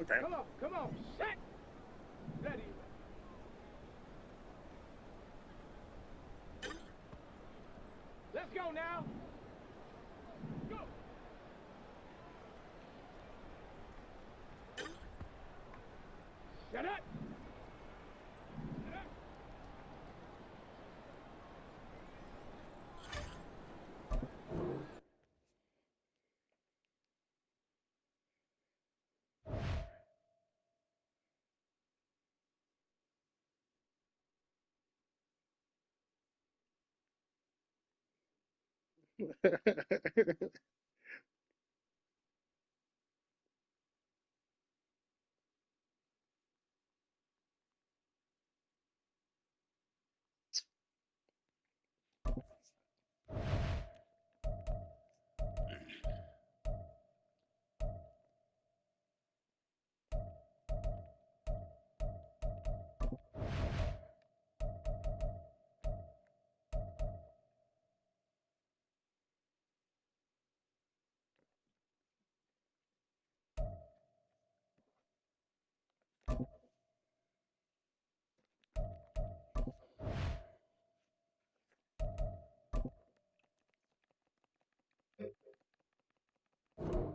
Okay. Come on, set, ready. Let's go now. Go. Set up. Set up.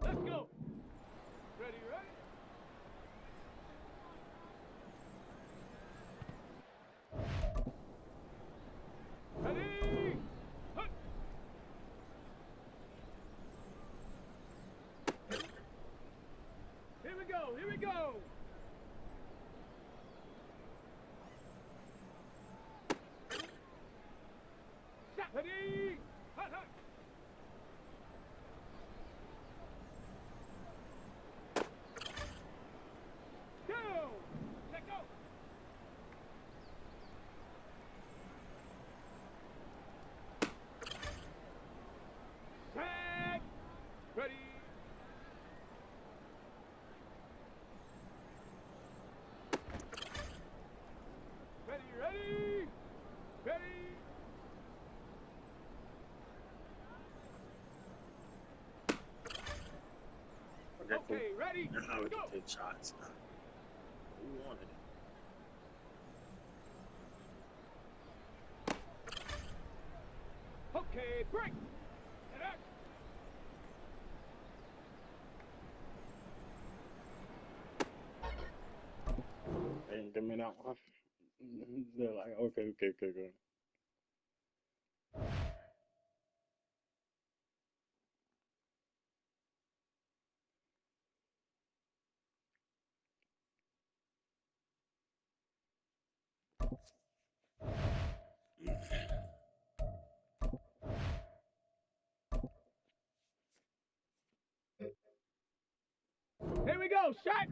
Let's go. Ready, ready. Ready. Hut. Here we go. Here we go. Set. Ready. Hut, hut. Go. Let go. Set. Ready. Ready, ready. Ready. Okay, cool. Okay, ready. That's how we Go. can take shots. We wanted it. Okay, break. Get out. They didn't give me that one. They're like, okay, okay, okay, good. Here we go. Shot.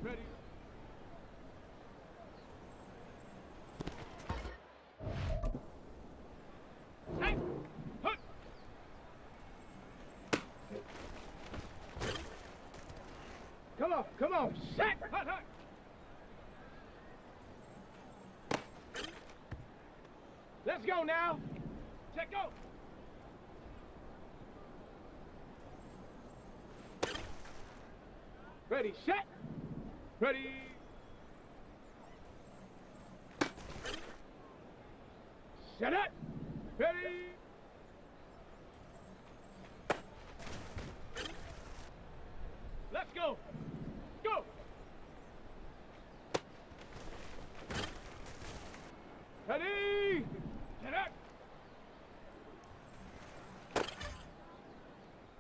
Ready. Set. Hut. Come on. Set. Hut, hut. Let's go now. Check go. Ready, set. Ready. Set up. Ready. Let's go. Go. Ready. Set up.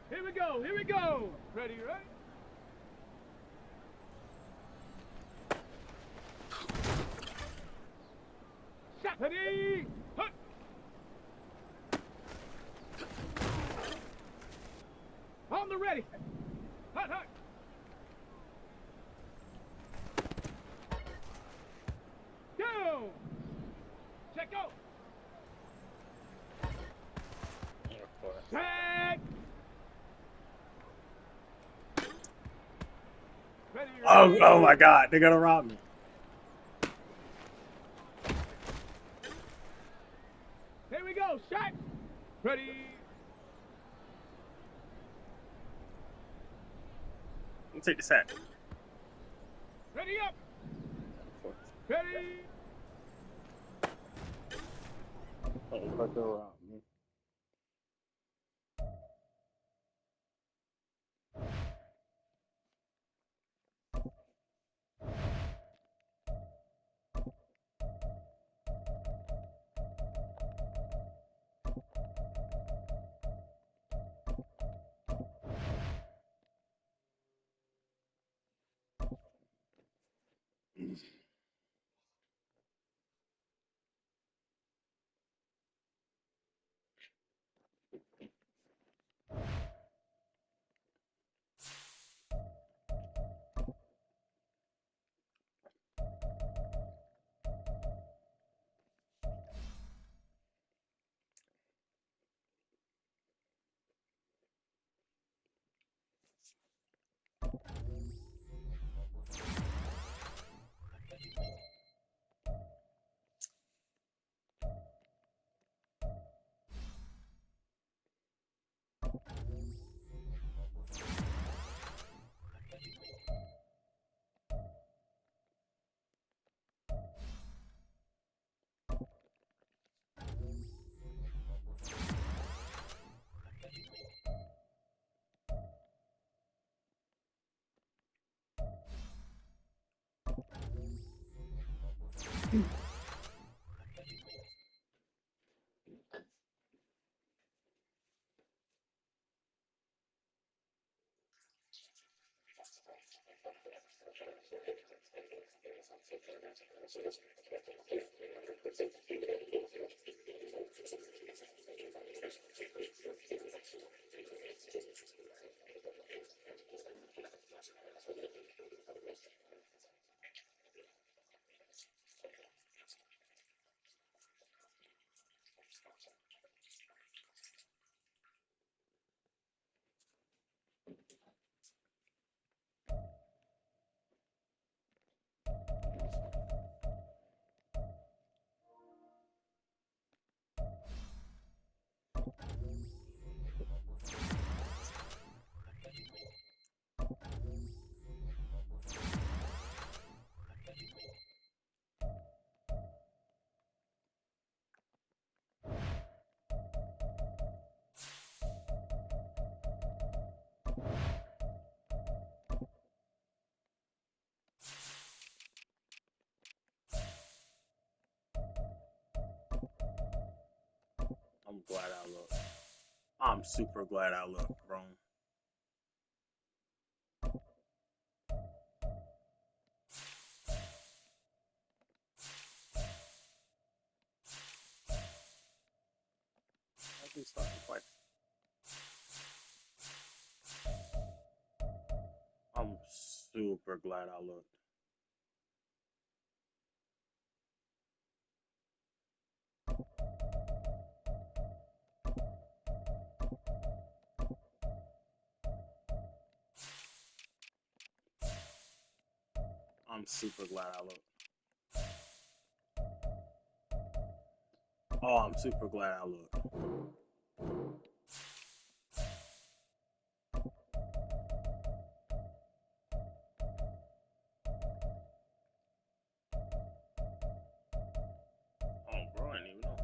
Here we go. Here we go. Ready, ready. Set. Ready. Hut. On the ready. Hut, hut. zone. Check out. Of course. Set. Ready. Oh my God, they're gonna rob me. Here we go. Shot. Ready. Let me take the sack. Ready up. Of course. Ready. Oh, fuck, they'll rob me. I'm glad I looked. I'm super glad I looked, bro. I do start to fight. I'm super glad I looked. I'm super glad I looked. Oh, I'm super glad I looked. Oh, bro, I didn't even know that.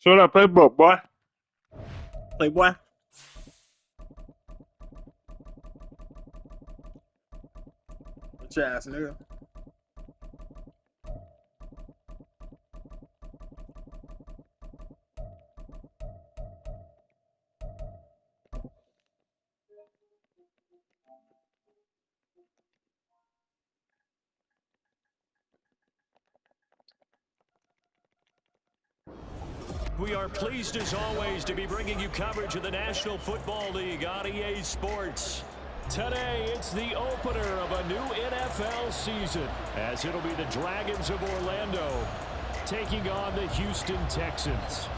Show that playbook, boy. Playboy. Bitch ass nigga. We are pleased as always to be bringing you coverage of the National Football League on EA Sports. Today, it's the opener of a new NFL season, as it'll be the Dragons of Orlando taking on the Houston Texans.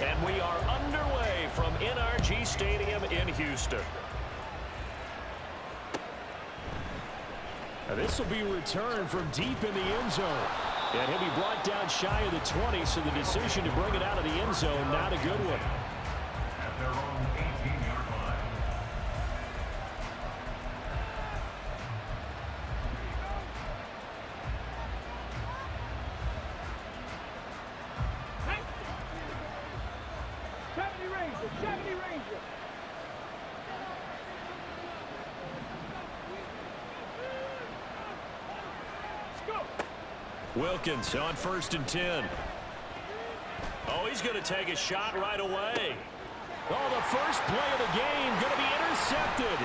And we are underway from NRG Stadium in Houston. Now this will be returned from deep in the end zone. And he'll be brought down shy of the 20, so the decision to bring it out of the end zone, not a good one. At their own 18-yard line. Wilkins on 1st and 10. Oh, he's going to take a shot right away. Oh, the first play of the game going to be intercepted.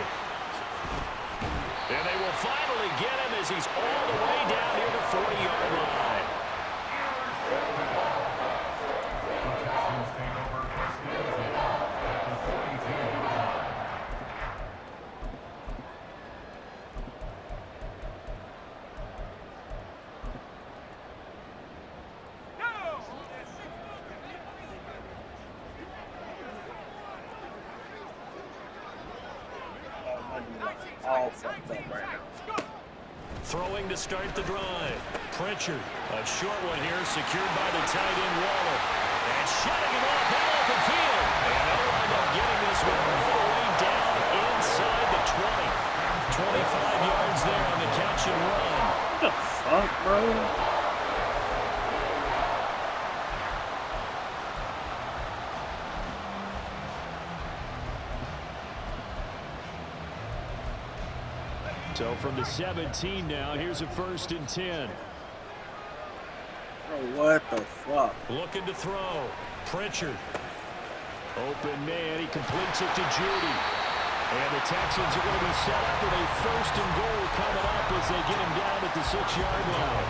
And they will finally get him as he's all the way down near the 40-yard line. All fucked up right now. Throwing to start the drive. Pritchard, a short one here, secured by the tight end Waller. And shutting him off that open field. And they'll wind up getting this one all the way down inside the 20. 25 yards there on the catch and run. What the fuck, bro? So from the 17 now, here's a 1st and 10. Bro, what the fuck? Looking to throw. Pritchard. Open man. He completes it to Judy. And the Texans are going to be set up with a 1st and goal coming up as they get him down at the 6-yard line.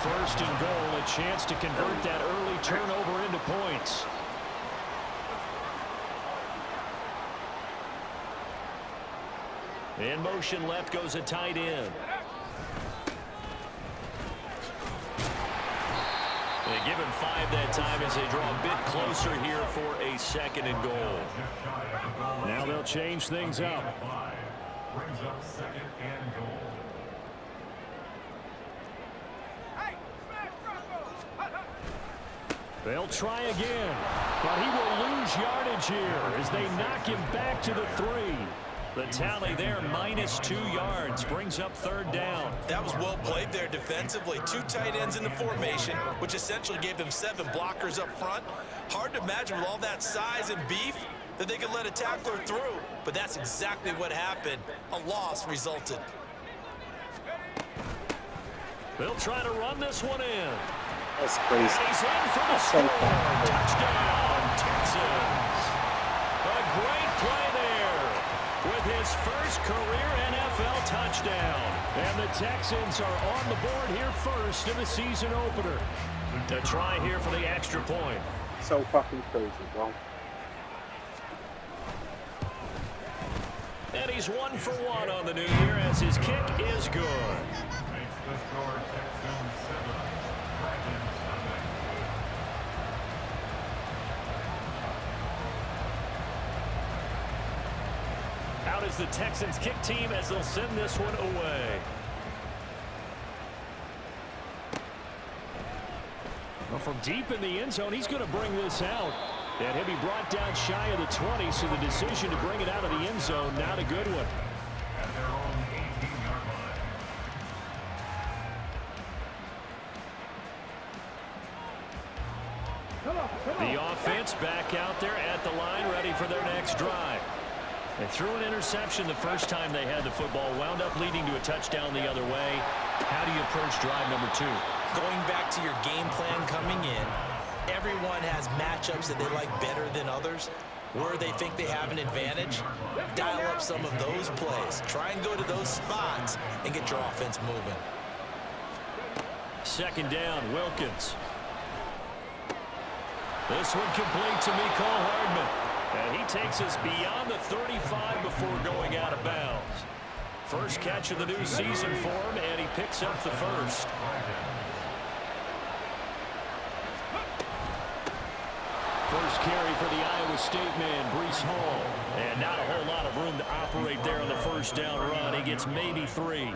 1st and goal, a chance to convert that early turnover into points. In motion left goes a tight end. They give him 5 that time as they draw a bit closer here for a 2nd and goal. Now they'll change things up. Brings up 2nd and goal. They'll try again, but he will lose yardage here as they knock him back to the 3. The tally there, -2 yards, brings up 3rd down. That was well played there defensively. 2 tight ends in the formation, which essentially gave them 7 blockers up front. Hard to imagine with all that size and beef that they could let a tackler through, but that's exactly what happened. A loss resulted. They'll try to run this one in. That's crazy. And he's in for the score. Touchdown, Texans. A great play there with his first career NFL touchdown. And the Texans are on the board here first in the season opener. To try here for the extra point. So fucking crazy, bro. And he's 1 for 1 on the new year as his kick is good. Makes the score Texans 7, Dragons nothing. Out is the Texans kick team as they'll send this one away. Well, from deep in the end zone, he's going to bring this out. And he'll be brought down shy of the 20, so the decision to bring it out of the end zone, not a good one. At their own The offense back out there at the line, ready for their next drive. They threw an interception the first time they had the football, wound up leading to a touchdown the other way. How do you approach drive number 2? Going back to your game plan coming in, everyone has matchups that they like better than others. Where they think they have an advantage, dial up some of those plays. Try and go to those spots and get your offense moving. Second down, Wilkins. This one complete to Mecole Hardman. And he takes us beyond the 35 before going out of bounds. First catch of the new season for him, and he picks up the first. First carry for the Iowa State man, Breece Hall. And not a whole lot of room to operate there on the first down run. He gets maybe 3.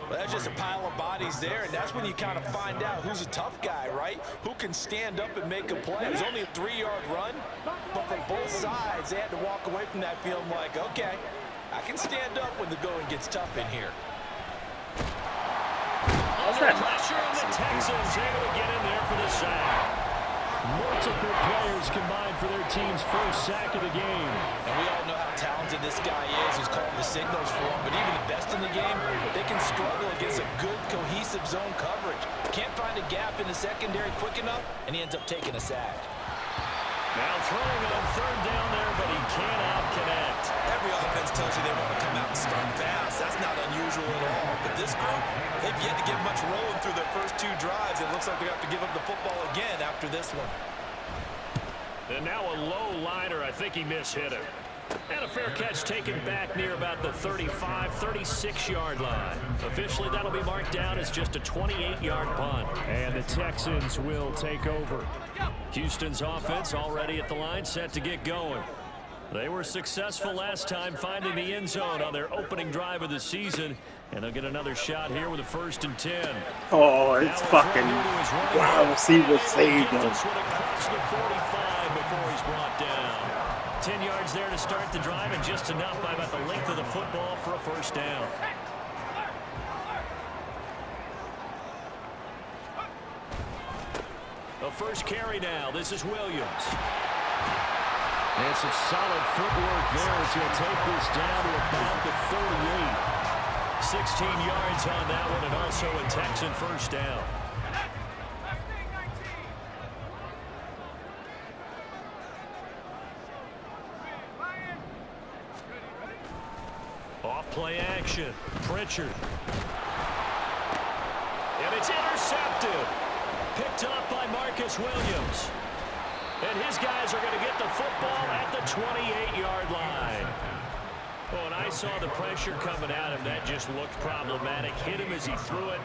Well, that's just a pile of bodies there, and that's when you kind of find out who's a tough guy, right? Who can stand up and make a play. It was only a 3-yard run, but from both sides, they had to walk away from that feeling like, okay, I can stand up when the going gets tough in here. Under pressure, and the Texans able to get in there for the sack. Multiple players combined for their team's first sack of the game. And we all know how talented this guy is who's calling the signals for him, but even the best in the game, they can struggle against a good, cohesive zone coverage. Can't find a gap in the secondary quick enough, and he ends up taking a sack. Now throwing on third down there, but he cannot connect. Every offense tells you they want to come out and start fast. That's not unusual at all. But this group, they've yet to get much rolling through their first 2 drives. It looks like they have to give up the football again after this one. And now a low liner. I think he mishit him. And a fair catch taken back near about the 35, 36-yard line. Officially, that'll be marked down as just a 28-yard punt. And the Texans will take over. Houston's offense already at the line, set to get going. They were successful last time finding the end zone on their opening drive of the season. And they'll get another shot here with a 1st and 10. Oh, it's fucking wow. See what saved him. This one across the 45 before he's brought down. 10 yards there to start the drive, and just enough by about the length of the football for a first down. The first carry now. This is Williams. And some solid footwork there as he'll take this down to about the 38. 16 yards on that one, and also a Texan first down. Off play action. Pritchard. And it's intercepted. Picked up by Marcus Williams. And his guys are going to get the football at the 28-yard line. Oh, and I saw the pressure coming at him. That just looked problematic. Hit him as he threw it,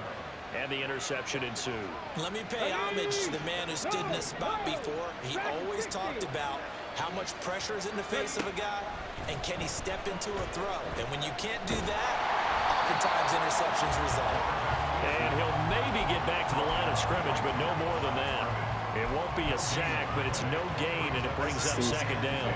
and the interception ensued. Let me pay homage to the man who stood in this spot before. He always talked about how much pressure is in the face of a guy, and can he step into a throw. And when you can't do that, oftentimes interceptions result. And he'll maybe get back to the line of scrimmage, but no more than that. It won't be a sack, but it's no gain, and it brings up second down.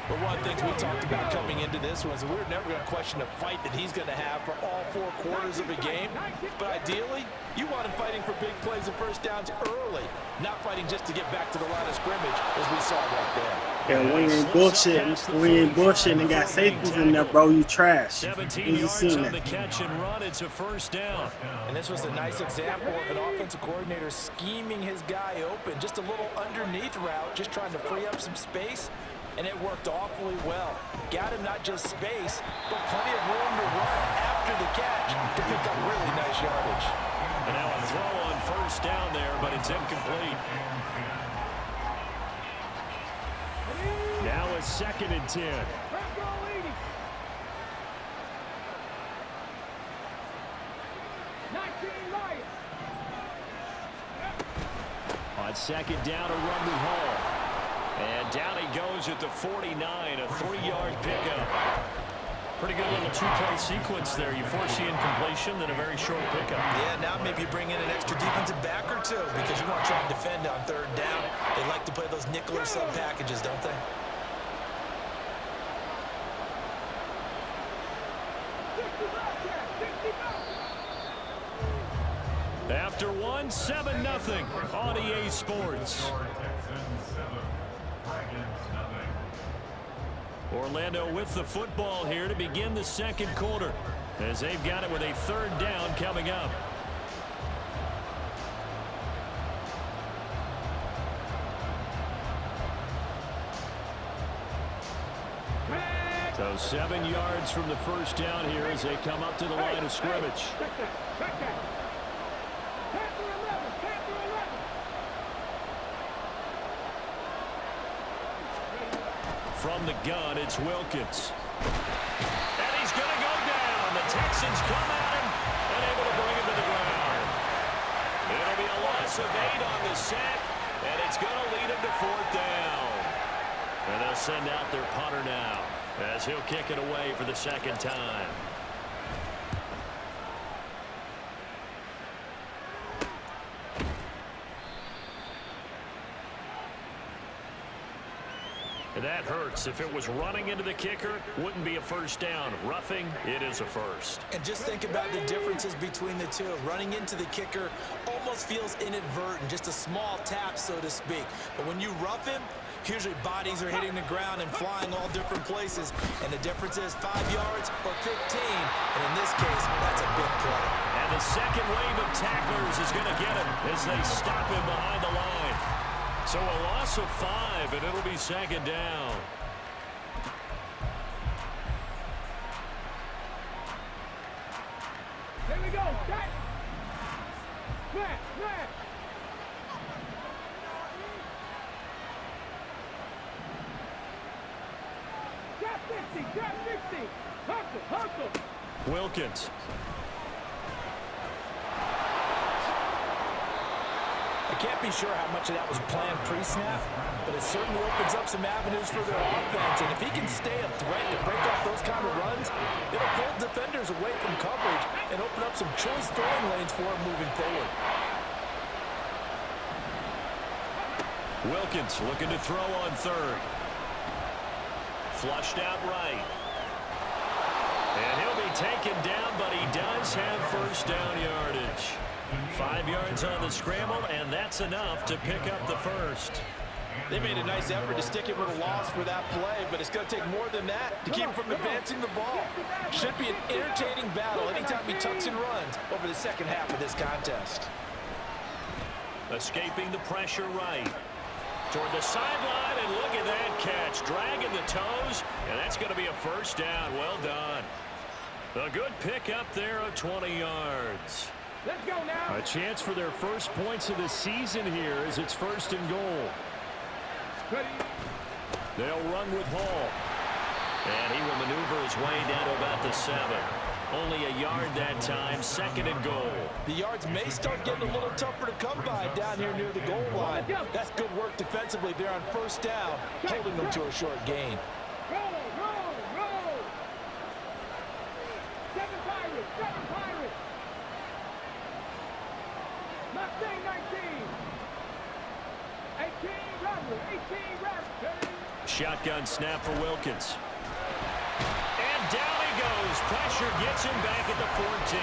But one of the things we talked about coming into this was we're never going to question the fight that he's going to have for all 4 quarters of a game. But ideally, you want him fighting for big plays and first downs early, not fighting just to get back to the line of scrimmage, as we saw right there. Yeah, we ain't bullshitting. We ain't bullshitting and got safeties in there, bro. You trash. 17 yards on the catch and run. It's a first down. And this was a nice example of an offensive coordinator scheming his guy open. Just a little underneath route, just trying to free up some space. And it worked awfully well. Got him not just space, but plenty of room to run after the catch to pick up really nice yardage. And now a throw on first down there, but it's incomplete. Now a 2nd and 10. On 2nd down, a run with Hall. And down he goes at the 49, a 3-yard pickup. Pretty good little 2-play sequence there. You force the incompletion, then a very short pickup. Yeah, now maybe you bring in an extra defensive back or 2 because you want to try and defend on 3rd down. They like to play those nickel or sub packages, don't they? After one, 7-0 on EA Sports. Orlando with the football here to begin the second quarter, as they've got it with a 3rd down coming up. So 7 yards from the first down here as they come up to the line of scrimmage. From the gun, it's Wilkins. And he's going to go down. The Texans come at him and able to bring him to the ground. It'll be a loss of 8 on the sack, and it's going to lead him to 4th down. And they'll send out their punter now, as he'll kick it away for the 2nd time. And that hurts. If it was running into the kicker, wouldn't be a 1st down. Roughing, it is a 1st. And just think about the differences between the two. Running into the kicker almost feels inadvertent, just a small tap, so to speak. But when you rough him, usually bodies are hitting the ground and flying all different places. And the difference is 5 yards or 15. And in this case, that's a big play. And the second wave of tacklers is going to get him as they stop him behind the line. So a loss of 5, and it'll be 2nd down. Here we go. Set. Smash. Drop 50. Hustle. Wilkins. I can't be sure how much of that was planned pre-snap, but it certainly opens up some avenues for their offense. And if he can stay a threat to break off those kind of runs, it'll pull defenders away from coverage and open up some choice throwing lanes for him moving forward. Wilkins looking to throw on 3rd. Flushed out right. And he'll be taken down, but he does have 1st down yardage. 5 yards on the scramble, and that's enough to pick up the 1st. They made a nice effort to stick it with a loss for that play, but it's going to take more than that to keep him from advancing the ball. Should be an entertaining battle anytime he tucks and runs over the second half of this contest. Escaping the pressure right. Toward the sideline, and look at that catch. Dragging the toes, and that's going to be a 1st down. Well done. A good pick up there of 20 yards. Let's go now. A chance for their first points of the season here as it's 1st and goal. Ready. They'll run with Hall. And he will maneuver his way down to about the 7. Only a yard that time, 2nd and goal. The yards may start getting a little tougher to come by down here near the goal line. That's good work defensively there on 1st down, holding them to a short gain. Roll. 7 Pirates. Mustang 19. 18 Rebels. Shotgun snap for Wilkins. And down he goes. Pressure gets him back at the 14.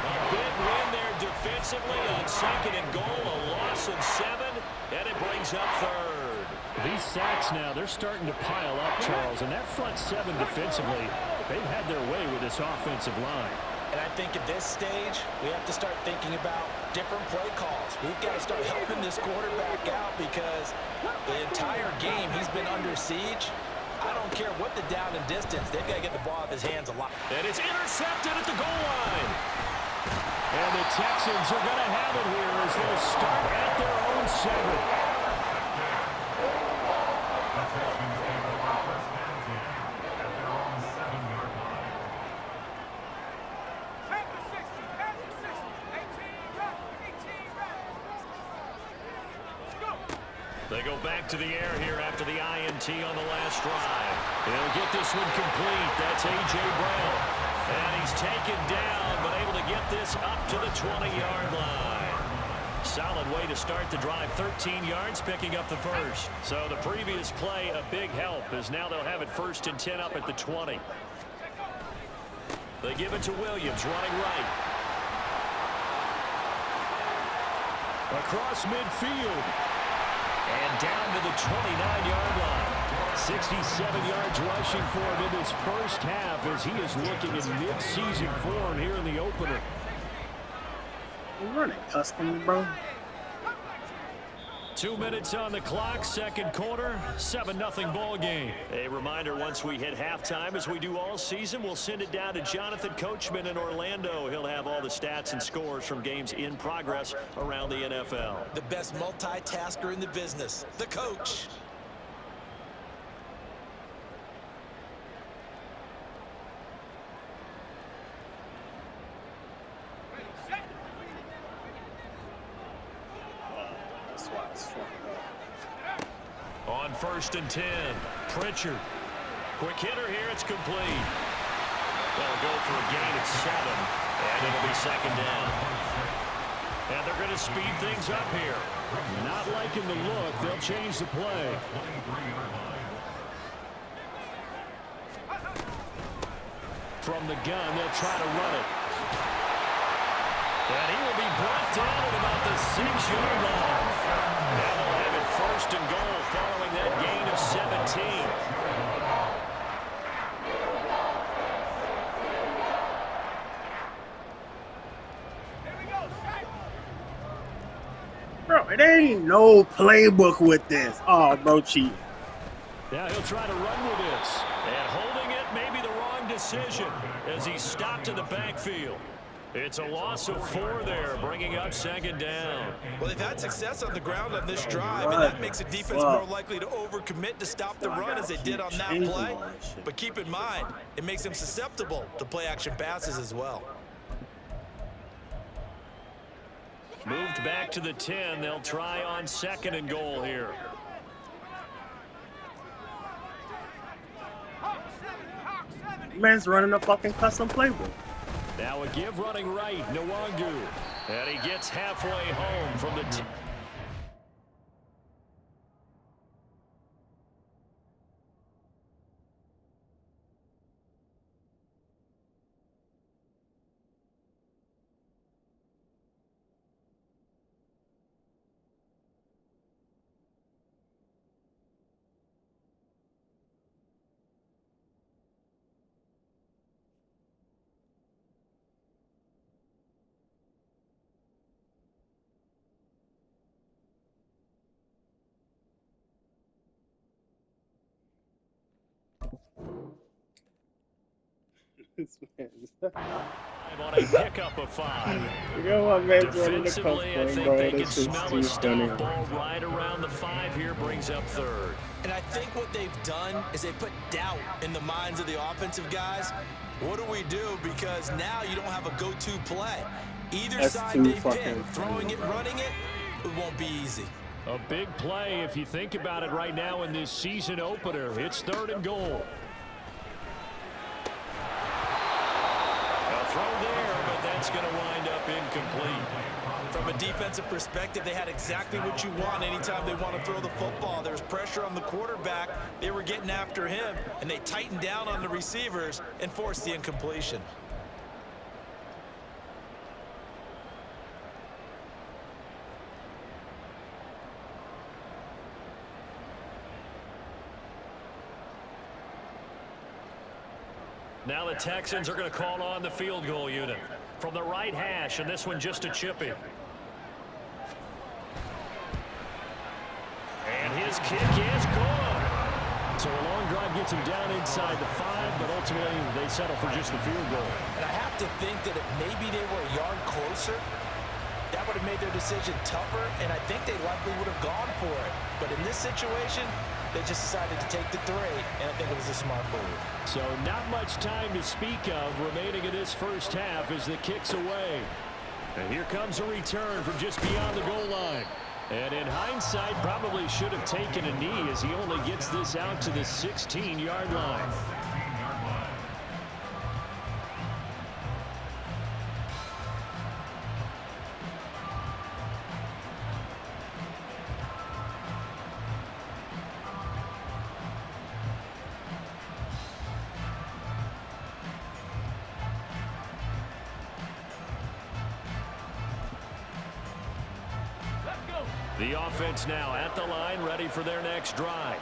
A big win there defensively on 2nd and goal. A loss of 7, and it brings up 3rd. These sacks now, they're starting to pile up, Charles. And that front 7 defensively, they've had their way with this offensive line. And I think at this stage, we have to start thinking about different play calls. We've got to start helping this quarterback out because the entire game he's been under siege. I don't care what the down and distance. They've got to get the ball out of his hands a lot. And it's intercepted at the goal line. And the Texans are going to have it here as they'll start at their own 7. They go back to the air here after the INT on the last drive. They'll get this one complete. That's A.J. Brown. And he's taken down, but able to get this up to the 20-yard line. Solid way to start the drive. 13 yards, picking up the 1st. So the previous play, a big help, as now they'll have it 1st and 10 up at the 20. They give it to Williams, running right. Across midfield. And down to the 29-yard line. 67 yards rushing for him in this first half as he is looking in mid-season form here in the opener. You're running custom, bro. 2 minutes on the clock, second quarter, 7-0 ball game. A reminder, once we hit halftime, as we do all season, we'll send it down to Jonathan Coachman in Orlando. He'll have all the stats and scores from games in progress around the NFL. The best multitasker in the business, the coach. On 1st and 10, Pritchard. Quick hitter here, it's complete. They'll go for a gain of 7, and it'll be second down. And they're going to speed things up here. Not liking the look, they'll change the play. From the gun, they'll try to run it. And he will be brought down at about the 6-yard line. Now they'll have it 1st and goal following that gain of 17. Bro, it ain't no playbook with this. Oh, bro, cheat. Now he'll try to run with this. And holding it may be the wrong decision as he's stopped in the backfield. It's a loss of 4 there, bringing up second down. Well, they've had success on the ground on this drive, and that makes a defense more likely to overcommit to stop the run as they did on that play. But keep in mind, it makes them susceptible to play-action passes as well. Moved back to the 10. They'll try on 2nd and goal here. Man's running a fucking custom playbook. Now a give running right, Nwangu. And he gets halfway home from the 10. On a pickup of 5. You know what, man? Defensively, I think they can smell a stop ball right around the 5 here, brings up 3rd. And I think what they've done is they put doubt in the minds of the offensive guys. What do we do? Because now you don't have a go-to play. Either side they pick, throwing it, running it, it won't be easy. A big play if you think about it right now in this season opener. It's 3rd and goal. Throw there, but that's going to wind up incomplete. From a defensive perspective, they had exactly what you want anytime they want to throw the football. There was pressure on the quarterback. They were getting after him, and they tightened down on the receivers and forced the incompletion. Now the Texans are going to call on the field goal unit from the right hash, and this one just a chip in. And his kick is good. So a long drive gets him down inside the 5, but ultimately they settle for just the field goal. And I have to think that if maybe they were a yard closer, that would have made their decision tougher, and I think they likely would have gone for it. But in this situation, they just decided to take the 3, and I think it was a smart move. So not much time to speak of remaining in this first half as the kick's away. And here comes a return from just beyond the goal line. And in hindsight, probably should have taken a knee as he only gets this out to the 16-yard line. The offense now at the line, ready for their next drive.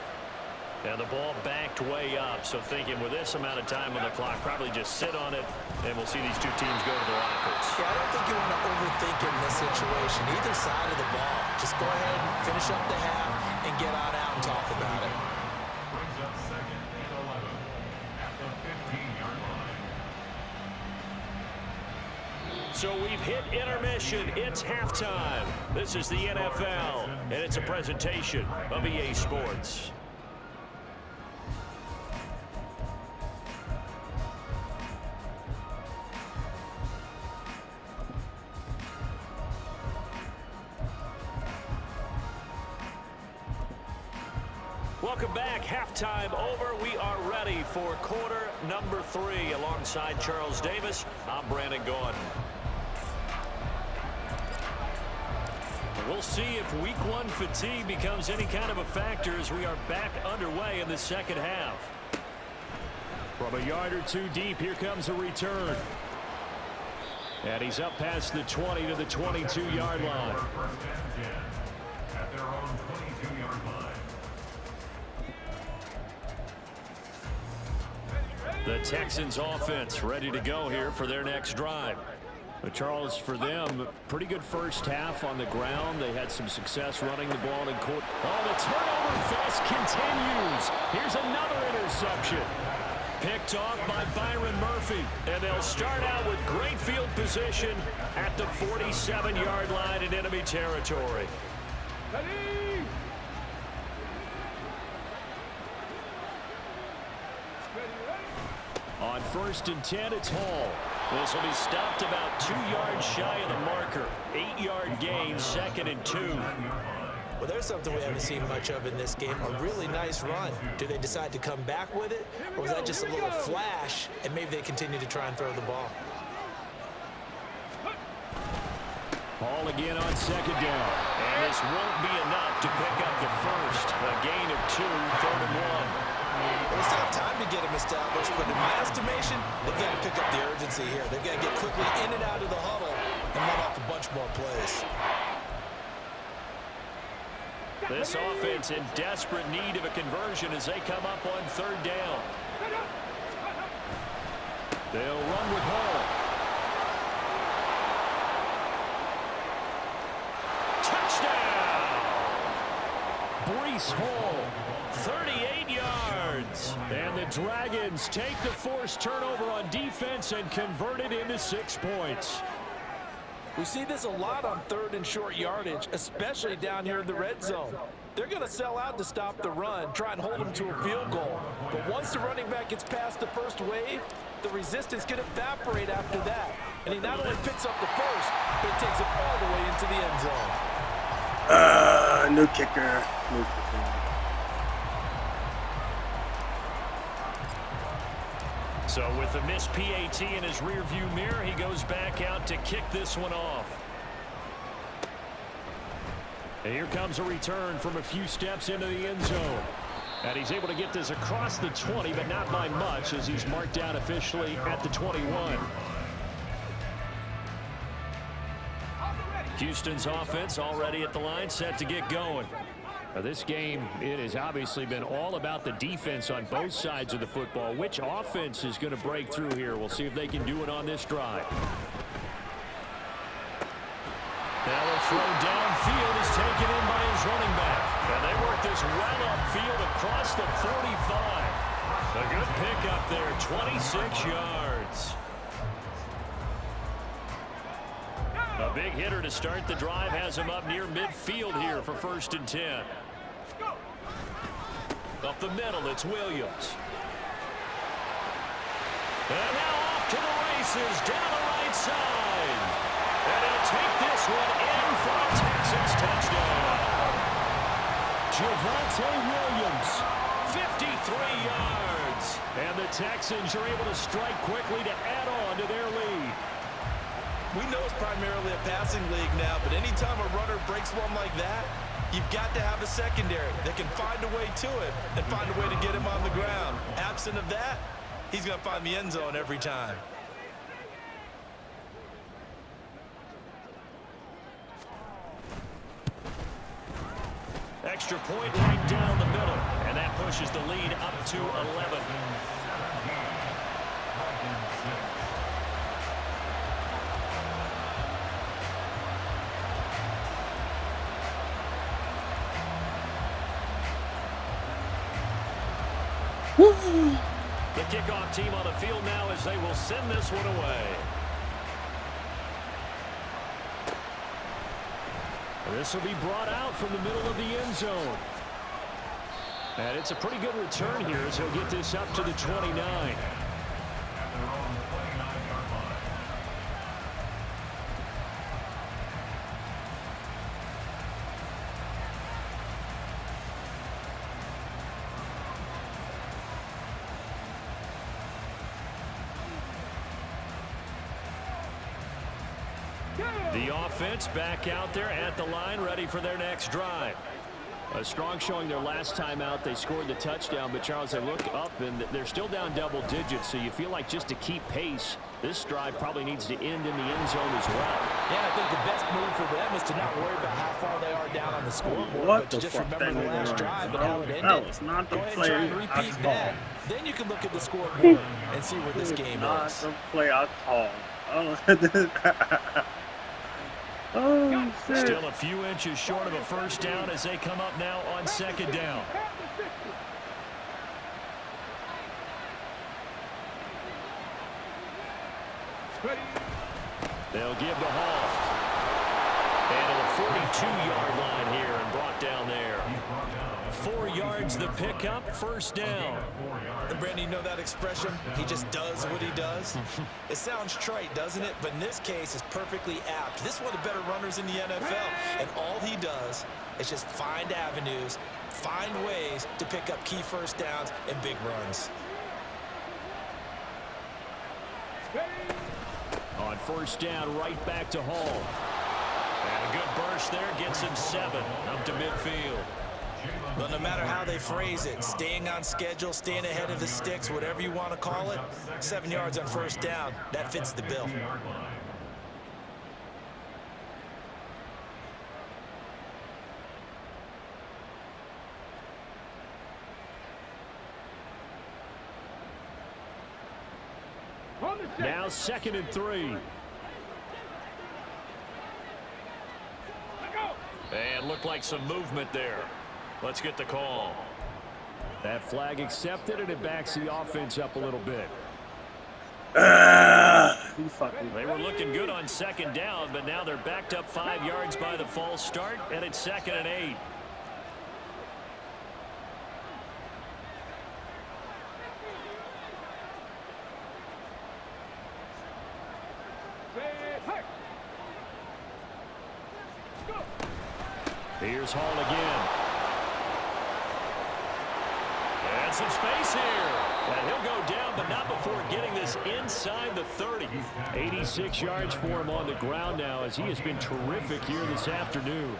And the ball backed way up, so thinking with this amount of time on the clock, probably just sit on it, and we'll see these two teams go to the lockers. Yeah, I don't think you want to overthink in this situation. Either side of the ball. Just go ahead and finish up the half and get on out and talk about it. Brings up second and 11 at the 15-yard line. So we've hit intermission. It's halftime. This is the NFL, and it's a presentation of EA Sports. Welcome back. Halftime over. We are ready for quarter number 3. Alongside Charles Davis, I'm Brandon Gordon. We'll see if week 1 fatigue becomes any kind of a factor as we are back underway in the second half. From a yard or two deep, here comes a return. And he's up past the 20 to the 22-yard line. First and 10 at their own 22-yard line. The Texans offense ready to go here for their next drive. But Charles, for them, pretty good first half on the ground. They had some success running the ball in court. Oh, the turnover fest continues. Here's another interception. Picked off by Byron Murphy. And they'll start out with great field position at the 47-yard line in enemy territory. On 1st and 10, it's Hall. This will be stopped about 2 yards shy of the marker. 8-yard gain, 2nd and 2. Well, there's something we haven't seen much of in this game, a really nice run. Do they decide to come back with it, or was that just a little flash, and maybe they continue to try and throw the ball? Hall again on 2nd down. And this won't be enough to pick up the first. A gain of 2, 3rd and 1. Well, they still have time to get him established, but in my estimation, they've got to pick up the urgency here. They've got to get quickly in and out of the huddle and let off a bunch more plays. This offense in desperate need of a conversion as they come up on 3rd down. They'll run with Hall. Touchdown! Breece Hall, 38 yards. And the Dragons take the forced turnover on defense and convert it into 6 points. We see this a lot on 3rd and short yardage, especially down here in the red zone. They're going to sell out to stop the run, try and hold them to a field goal. But once the running back gets past the first wave, the resistance can evaporate after that. And he not only picks up the first, but he takes it all the way into the end zone. No kicker. No kicker. So with the missed PAT in his rearview mirror, he goes back out to kick this one off. And here comes a return from a few steps into the end zone. And he's able to get this across the 20, but not by much, as he's marked down officially at the 21. Houston's offense already at the line, set to get going. Now this game, it has obviously been all about the defense on both sides of the football. Which offense is going to break through here? We'll see if they can do it on this drive. Now the throw downfield is taken in by his running back. And they work this well upfield across the 45. A good pickup there, 26 yards. A big hitter to start the drive has him up near midfield here for 1st and 10. Up the middle, it's Williams. And now off to the races, down the right side. And he'll take this one in for a Texans touchdown. Javonte Williams, 53 yards. And the Texans are able to strike quickly to add on to their lead. We know it's primarily a passing league now, but anytime a runner breaks one like that, you've got to have a secondary that can find a way to it and find a way to get him on the ground. Absent of that, he's going to find the end zone every time. extra point right down the middle. And that pushes the lead up to 11. The kickoff team on the field now as they will send this one away. This will be brought out from the middle of the end zone. And it's a pretty good return here as he'll get this up to the 29. The offense back out there at the line, ready for their next drive. A strong showing their last time out. They scored the touchdown, but Charles, they look up and they're still down double digits, so you feel like just to keep pace, this drive probably needs to end in the end zone as well. Yeah, I think the best move for them is to not worry about how far they are down on the scoreboard, What but to the just fuck remember the last drive and how it ended. That was not the Go ahead and play try and I repeat called. that. Then you can look at the scoreboard and see where this game Not is. the play I called. Oh, shit. Still a few inches short of a first down as they come up now on second down. They'll give the Hall. And to the 42-yard line here and brought down there. 4 yards the pickup, first down. And Brandon, you know that expression? He just does what he does. It sounds trite, doesn't it? But in this case, it's perfectly apt. This is one of the better runners in the NFL. And all he does is just find avenues, find ways to pick up key first downs and big runs. On first down, right back to Hall. And a good burst there gets him 7 up to midfield. But no matter how they phrase it, staying on schedule, staying ahead of the sticks, whatever you want to call it, 7 yards on first down, that fits the bill. Now 2nd and 3. And looked like some movement there. Let's get the call. That flag accepted, and it backs the offense up a little bit. They were looking good on second down, but now they're backed up 5 yards by the false start, and it's 2nd and 8. Here's Hall again. And some space here. And he'll go down, but not before getting this inside the 30. 86 yards for him on the ground now as he has been terrific here this afternoon.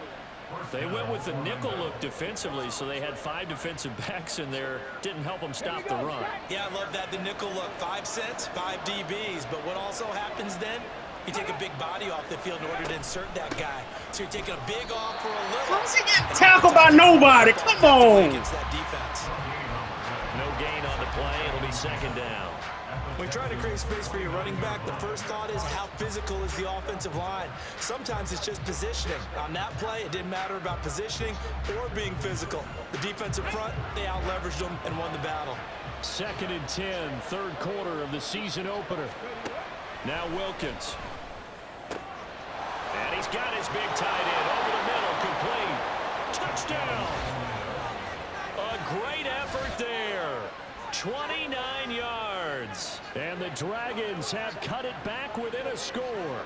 They went with the nickel look defensively, so they had 5 defensive backs in there. Didn't help them stop the run. Yeah, I love that, the nickel look. 5 cents, 5 DBs. But what also happens then? You take a big body off the field in order to insert that guy. So you're taking a big off for a little. How's he getting tackled by nobody? Come on. Against that defense. No gain on the play. It'll be 2nd down. When you're trying to create space for your running back, the first thought is how physical is the offensive line. Sometimes it's just positioning. On that play, it didn't matter about positioning or being physical. The defensive front, they out-leveraged them and won the battle. 2nd and 10, 3rd quarter of the season opener. Now Wilkins. And he's got his big tight end over the middle, complete. Touchdown. A great effort there. 29 yards. And the Dragons have cut it back within a score.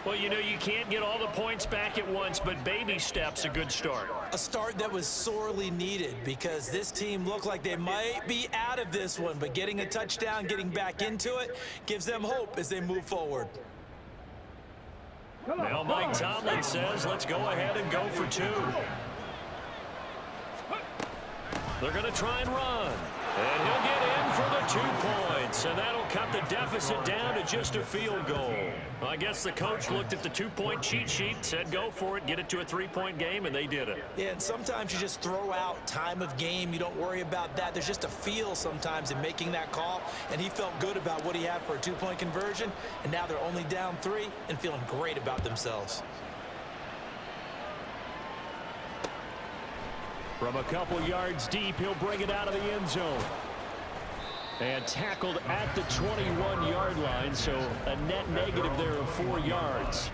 Well, you know, you can't get all the points back at once, but baby steps a good start. A start that was sorely needed because this team looked like they might be out of this one, but getting a touchdown, getting back into it, gives them hope as they move forward. Now Mike Tomlin says, let's go ahead and go for 2. They're going to try and run. And he'll get in for the 2 points, and that'll cut the deficit down to just a field goal. Well, I guess the coach looked at the 2-point cheat sheet, said go for it, get it to a 3-point game, and they did it. Yeah, and sometimes you just throw out time of game. You don't worry about that. There's just a feel sometimes in making that call, and he felt good about what he had for a 2-point conversion, and now they're only down 3 and feeling great about themselves. From a couple yards deep, he'll bring it out of the end zone. And tackled at the 21-yard line, so a net negative there of 4 yards.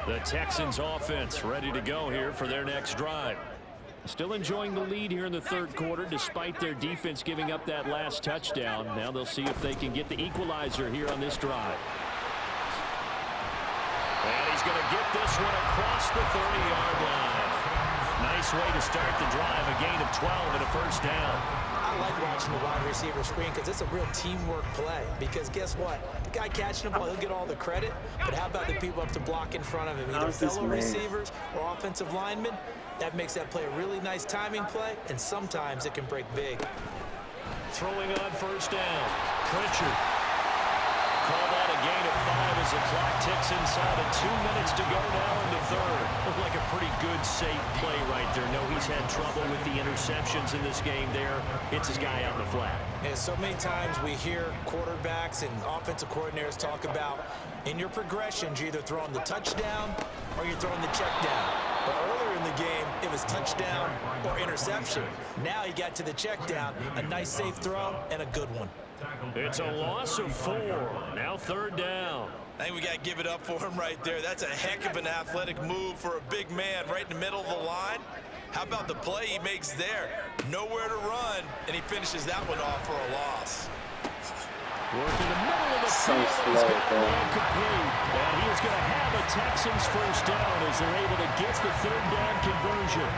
The Texans offense ready to go here for their next drive. Still enjoying the lead here in the third quarter despite their defense giving up that last touchdown. Now they'll see if they can get the equalizer here on this drive. And he's going to get this one across the 30-yard line. Nice way to start the drive, a gain of 12 and a first down. I like watching the wide receiver screen because it's a real teamwork play. Because guess what? The guy catching the ball, he'll get all the credit. But how about the people up to block in front of him? Either fellow receivers or offensive linemen. That makes that play a really nice timing play, and sometimes it can break big. Throwing on first down. Pritchard. Call that a gain of 5 as the clock ticks inside of 2 minutes to go now in the third. Looked like a pretty good, safe play right there. No, he's had trouble with the interceptions in this game there. Hits his guy out in the flat. And so many times we hear quarterbacks and offensive coordinators talk about in your progressions, you're either throwing the touchdown or you're throwing the check down. But earlier in the game, it was touchdown or interception. Now he got to the check down, a nice safe throw, and a good one. It's a loss of 4. Now third down. I think we got to give it up for him right there. That's a heck of an athletic move for a big man right in the middle of the line. How about the play he makes there? Nowhere to run, and he finishes that one off for a loss. Work in the middle of the field. He's got one complete. And he is going to have a Texans first down as they're able to get the third down conversion.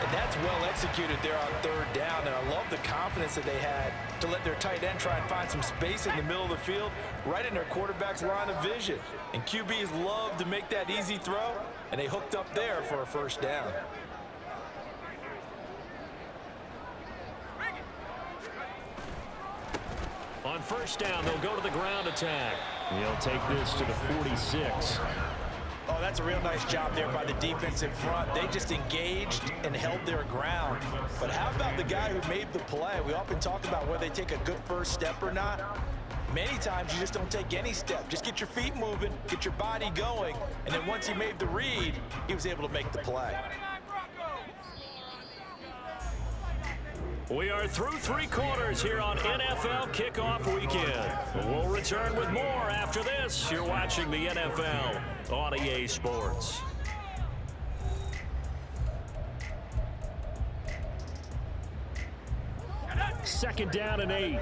And that's well executed there on third down, and I love the confidence that they had to let their tight end try and find some space in the middle of the field, right in their quarterback's line of vision. And QBs love to make that easy throw, and they hooked up there for a first down. On first down, they'll go to the ground attack. He'll take this to the 46. Oh, that's a real nice job there by the defense in front. They just engaged and held their ground. But how about the guy who made the play? We often talk about whether they take a good first step or not. Many times you just don't take any step. Just get your feet moving, get your body going, and then once he made the read, he was able to make the play. We are through 3 quarters here on NFL Kickoff Weekend. We'll return with more after this. You're watching the NFL on EA Sports. Second down and 8.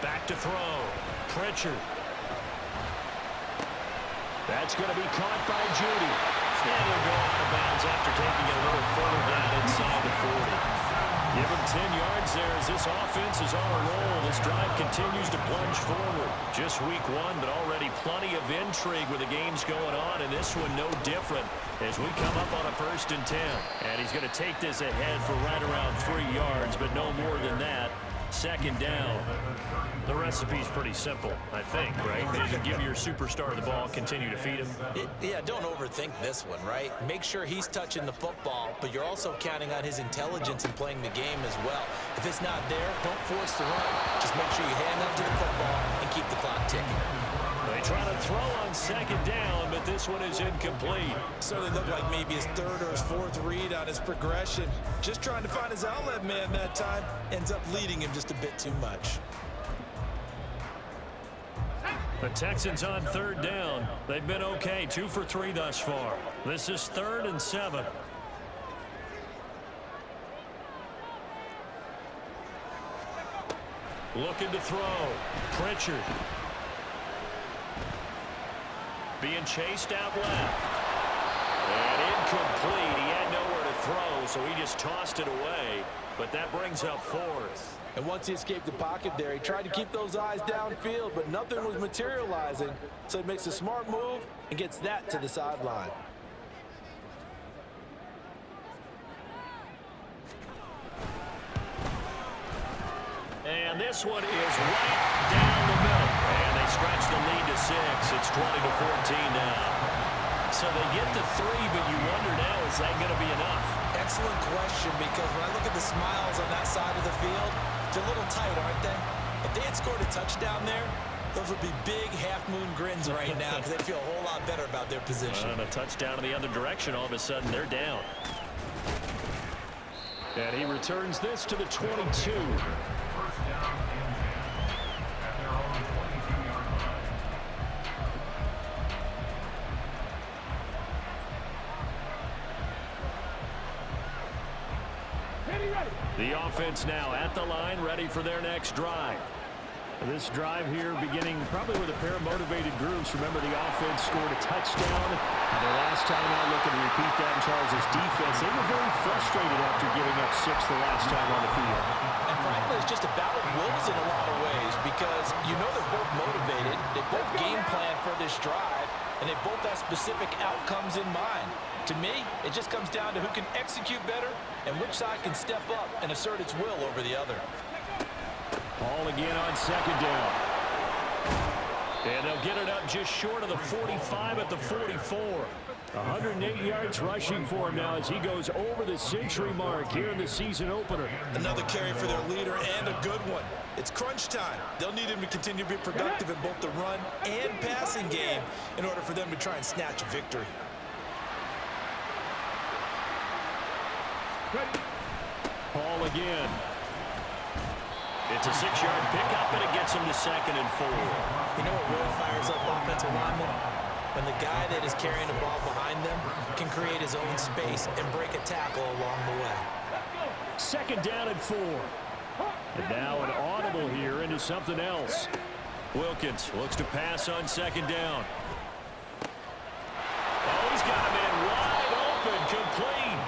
Back to throw. Pritchard. That's going to be caught by Judy. And he'll go out of bounds after taking it a little further down inside the 40. Give him 10 yards there as this offense is on a roll. This drive continues to plunge forward. Just week 1, but already plenty of intrigue with the games going on, and this one no different as we come up on a 1st and 10. And he's going to take this ahead for right around 3 yards, but no more than that. Second down. The recipe's pretty simple, I think, right? You give your superstar the ball, continue to feed him. Yeah, don't overthink this one, right? Make sure he's touching the football, but you're also counting on his intelligence in playing the game as well. If it's not there, don't force the run. Just make sure you hand up to the football and keep the clock ticking. They try to throw on second down, but this one is incomplete. Certainly looked like maybe his 3rd or his 4th read on his progression. Just trying to find his outlet man that time. Ends up leading him just a bit too much. The Texans on third down. They've been okay, 2 for 3 thus far. This is 3rd and 7. Looking to throw. Pritchard. Being chased out left. And incomplete. He had nowhere to throw, so he just tossed it away, but that brings up 4th. And once he escaped the pocket there, he tried to keep those eyes downfield, but nothing was materializing, so he makes a smart move and gets that to the sideline. And this one is right down the middle. And they stretch the lead to 6. It's 20-14 now. So they get to 3, but you wonder now, is that going to be enough? Excellent question, because when I look at the smiles on that side of the field, they're a little tight, aren't they? If they had scored a touchdown there, those would be big half-moon grins right now because they'd feel a whole lot better about their position. And a touchdown in the other direction, all of a sudden they're down. And he returns this to the 22. First down and 10 at their own 22-yard line. The offense now at the line, ready for their next drive. This drive here beginning probably with a pair of motivated groups. Remember, the offense scored a touchdown. The last time out, looking to repeat that in Charles' defense. They were very frustrated after giving up 6 the last time on the field. And frankly, it's just a battle of wills in a lot of ways because you know they're both motivated. They both game plan for this drive, and they both have specific outcomes in mind. To me, it just comes down to who can execute better and which side can step up and assert its will over the other. Ball again on 2nd down. And they'll get it up just short of the 45 at the 44. 108 yards rushing for him now as he goes over the century mark here in the season opener. Another carry for their leader and a good one. It's crunch time. They'll need him to continue to be productive in both the run and passing game in order for them to try and snatch a victory. Ball again. It's a 6-yard pickup, and it gets him to 2nd and 4. You know what really fires up offensive linemen? When the guy that is carrying the ball behind them can create his own space and break a tackle along the way. 2nd down and 4. And now an audible here into something else. Wilkins looks to pass on 2nd down. Oh, he's got him in wide open, complete.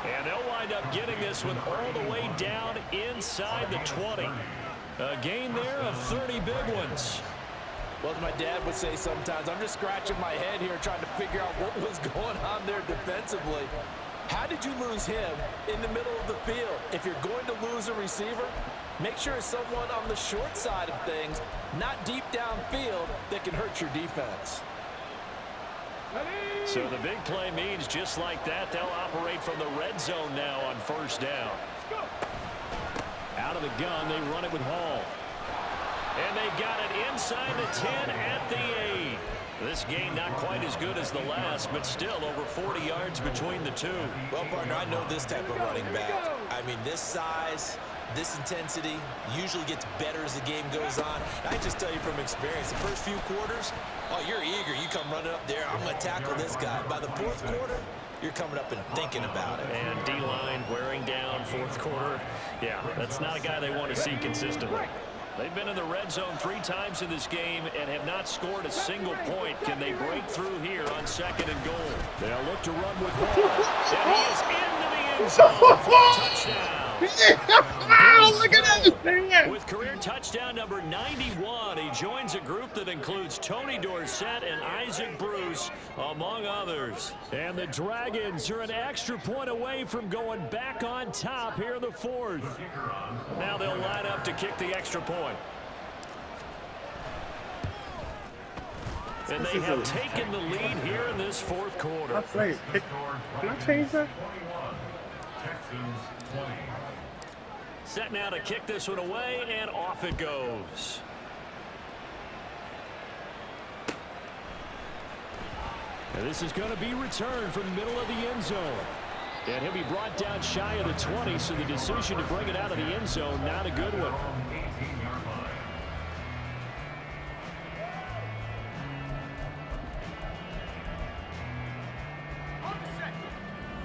And they'll wind up getting this one all the way down inside the 20. A gain there of 30 big ones. Well, as my dad would say sometimes, I'm just scratching my head here trying to figure out what was going on there defensively. How did you lose him in the middle of the field? If you're going to lose a receiver, make sure it's someone on the short side of things, not deep downfield, that can hurt your defense. So the big play means just like that, they'll operate from the red zone now on 1st down. Out of the gun, they run it with Hall. And they've got it inside the 10 at the 8. This game not quite as good as the last, but still over 40 yards between the two. Well, partner, I know this type of running back. I mean, this size, this intensity usually gets better as the game goes on. And I just tell you from experience, the first few quarters, oh, you're eager. You come running up there, I'm going to tackle this guy. By the 4th quarter, you're coming up and thinking about it. And D-line wearing down 4th quarter. Yeah, that's not a guy they want to see consistently. They've been in the red zone 3 times in this game and have not scored a single point. Can they break through here on 2nd and goal? They'll look to run with Hall. And he is into the end zone for a touchdown. Look at that thing. With career touchdown number 91, he joins a group that includes Tony Dorsett and Isaac Bruce, among others. And the Dragons are an extra point away from going back on top here in the 4th. Now they'll line up to kick the extra point. And they have taken the lead here in this 4th quarter. Wait, can I change that? Texans 20. Set now to kick this one away, and off it goes. And this is going to be returned from the middle of the end zone. And he'll be brought down shy of the 20, so the decision to bring it out of the end zone, not a good one. 18-yard line.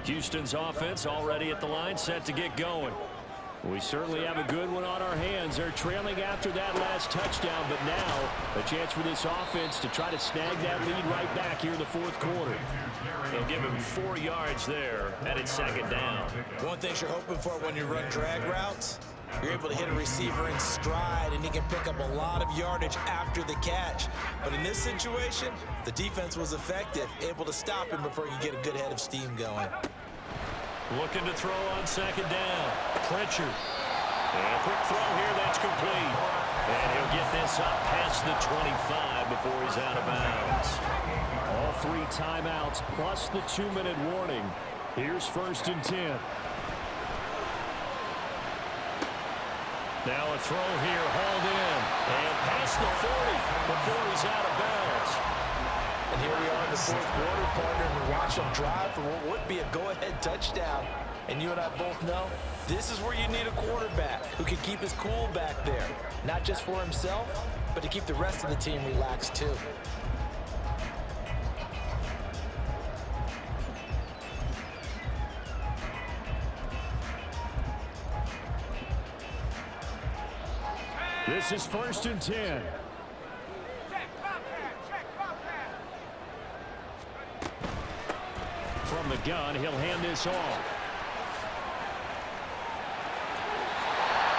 Houston's offense already at the line, set to get going. We certainly have a good one on our hands. They're trailing after that last touchdown, but now a chance for this offense to try to snag that lead right back here in the fourth quarter. They'll give him 4 yards there, and it's second down. One thing you're hoping for when you run drag routes, you're able to hit a receiver in stride, and he can pick up a lot of yardage after the catch. But in this situation, the defense was effective, able to stop him before he could get a good head of steam going. Looking to throw on second down. Pritchard. And a quick throw here, that's complete. And he'll get this up past the 25 before he's out of bounds. All 3 timeouts plus the 2-minute warning. Here's 1st and 10. Now a throw here, hauled in. And past the 40 before he's out of bounds. And here we are in the fourth quarter, partner, and we watch them drive for what would be a go-ahead touchdown. And you and I both know this is where you need a quarterback who can keep his cool back there. Not just for himself, but to keep the rest of the team relaxed too. This is 1st and 10. From the gun, he'll hand this off.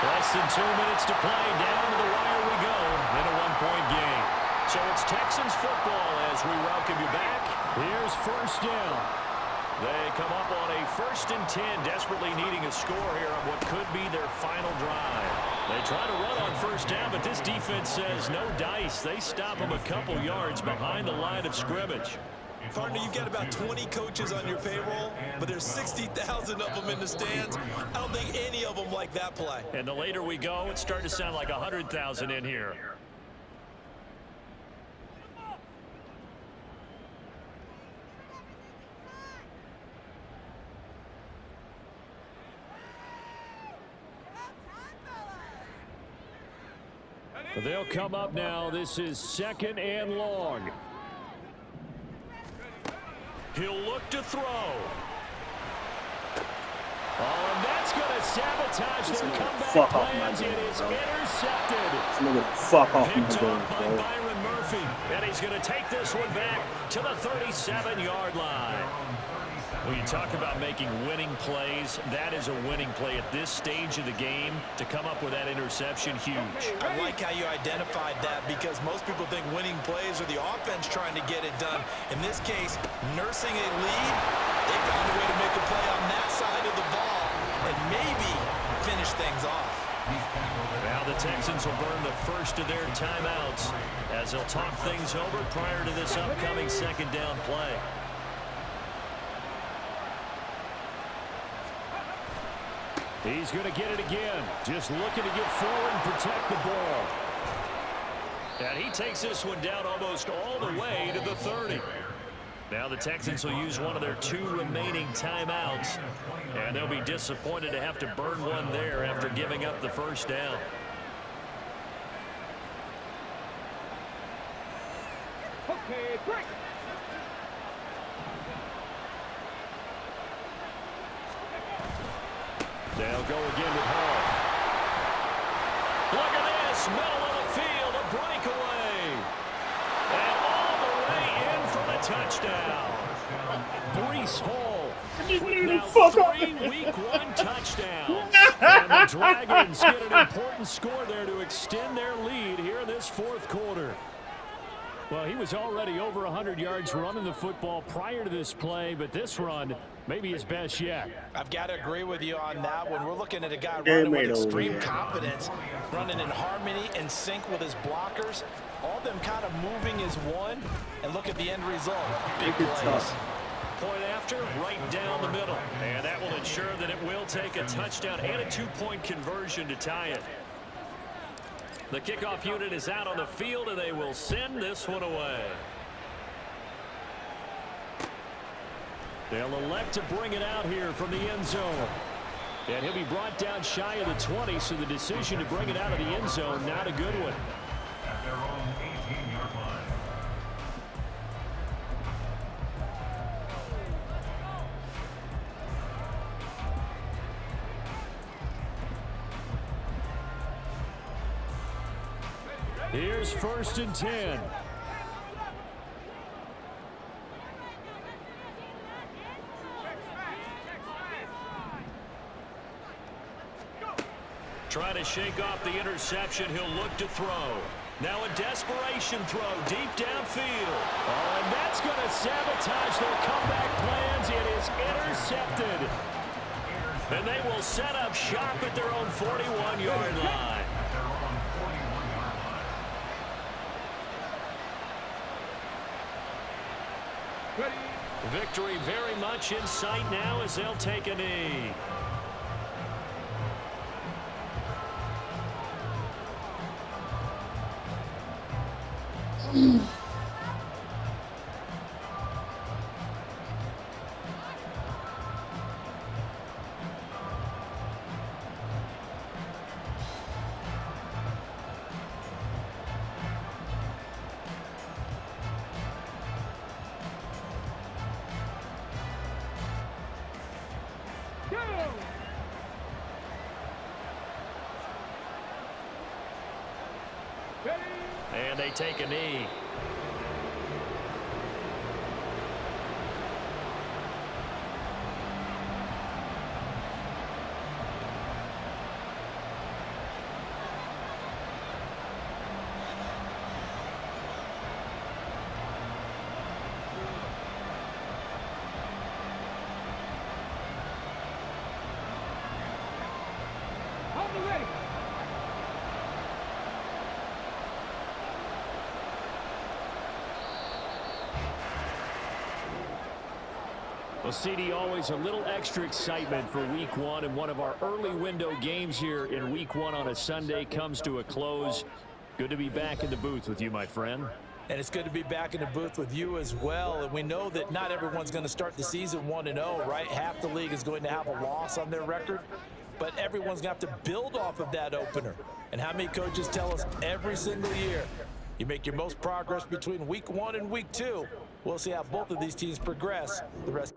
Less than 2 minutes to play. Down to the wire we go in a 1-point game. So it's Texans football as we welcome you back. Here's 1st down. They come up on a 1st and 10, desperately needing a score here on what could be their final drive. They try to run on 1st down, but this defense says no dice. They stop them a couple yards behind the line of scrimmage. Partner, you've got about 20 coaches on your payroll, but there's 60,000 of them in the stands. I don't think any of them like that play. And the later we go, it's starting to sound like 100,000 in here. They'll come up now. This is 2nd and long. He'll look to throw. Oh, and that's going to sabotage their comeback fuck off plans. my It game, is bro. intercepted. This nigga fuck off my Picked game, off by bro. Byron Murphy. And he's going to take this one back to the 37-yard line. When you talk about making winning plays, that is a winning play at this stage of the game. To come up with that interception, huge. I like how you identified that because most people think winning plays are the offense trying to get it done. In this case, nursing a lead, they found a way to make a play on that side of the ball and maybe finish things off. Now the Texans will burn the first of their timeouts as they'll talk things over prior to this upcoming 2nd down play. He's going to get it again. Just looking to get forward and protect the ball. And he takes this one down almost all the way to the 30. Now the Texans will use one of their 2 remaining timeouts. And they'll be disappointed to have to burn one there after giving up the 1st down. Okay, break. They'll go again with Hall. Look at this, middle of the field, a breakaway. And all the way in for the touchdown. Breece Hall. Now 3 week 1 touchdowns. And the Dragons get an important score there to extend their lead here in this 4th quarter. Well, he was already over 100 yards running the football prior to this play, but this run may be his best yet. I've got to agree with you on that one. We're looking at a guy running with extreme confidence, running in harmony and sync with his blockers. All of them kind of moving as one, and look at the end result. Big plays. Point after, right down the middle. And that will ensure that it will take a touchdown and a 2-point conversion to tie it. The kickoff unit is out on the field, and they will send this one away. They'll elect to bring it out here from the end zone. And he'll be brought down shy of the 20, so the decision to bring it out of the end zone, not a good one. At their own 18-yard line. Here's 1st and 10. Trying to shake off the interception. He'll look to throw. Now a desperation throw deep downfield. Oh, and that's going to sabotage their comeback plans. It is intercepted. And they will set up shop at their own 41-yard line. Victory very much in sight now as they'll take a knee. And they take a knee. Ready. Well, CD, always a little extra excitement for Week 1, and one of our early window games here in Week 1 on a Sunday comes to a close. Good to be back in the booth with you, my friend. And it's good to be back in the booth with you as well. And we know that not everyone's going to start the season 1-0, right? Half the league is going to have a loss on their record, but everyone's going to have to build off of that opener. And how many coaches tell us every single year, you make your most progress between Week 1 and Week 2. We'll see how both of these teams progress the rest.